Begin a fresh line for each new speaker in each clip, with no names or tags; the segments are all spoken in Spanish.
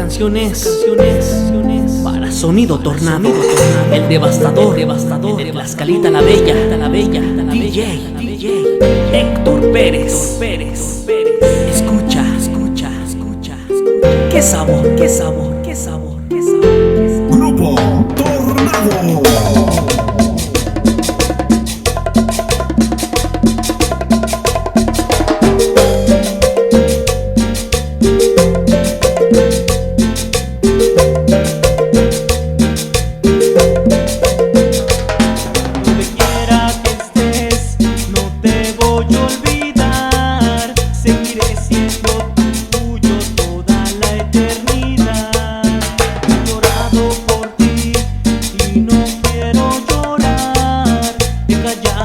canción es para Sonido Tornado, el devastador, de la Escalita la Bella, DJ Héctor Pérez. Escucha. Qué sabor.
Grupo Tornado.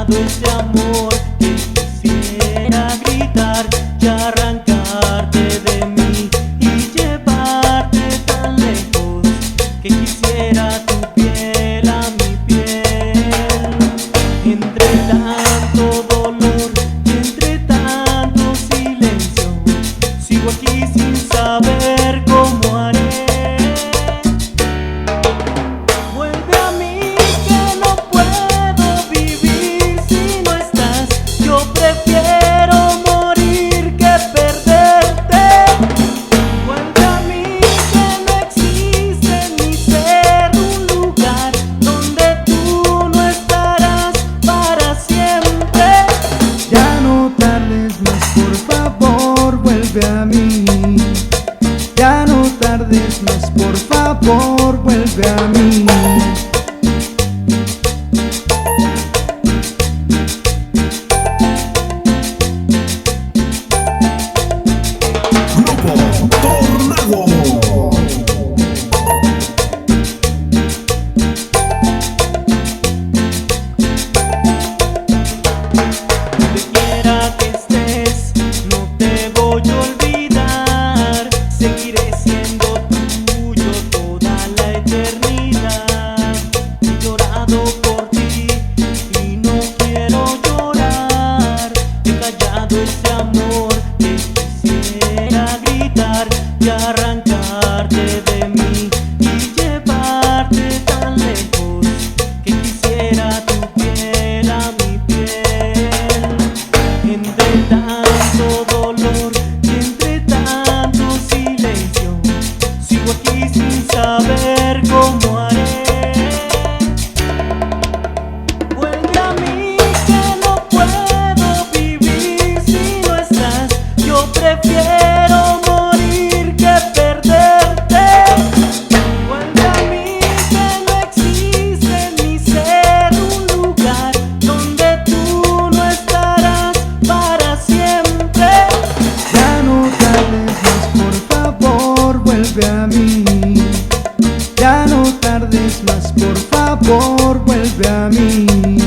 Este amor que quisiera gritar y arrancarte de mí y llevarte tan lejos, que quisiera tu piel a mi piel. Entre tanto dolor y entre tanto silencio, sigo aquí sin saber cómo haré. Vuelve a mí que no puedo vivir. Yo prefiero morir que perderte. Vuelve a mí que no existe en mi ser un lugar donde tú no estarás para siempre.
Ya no tardes más, por favor, vuelve a mí. Ya no tardes más, por favor, vuelve a mí.
Donde quiera que estés, no te voy a olvidar. Seguiré siendo tuyo toda la eternidad. He llorado por ti y no quiero llorar. He callado este amor que quisiera gritar y arrancarte de mí y llevarte tan lejos, que quisiera tu piel a mi piel. Entre tanto dolor y entre tanto silencio, sigo aquí sin saber cómo haré. Vuelve a mí que no puedo vivir si no estás. Yo prefiero morir que perderte. Vuelve a mí que no existe en mi ser un lugar donde tú no estarás para siempre.
Ya no tardes más, por favor, vuelve a mí. Ya no tardes más, por favor, vuelve a mí.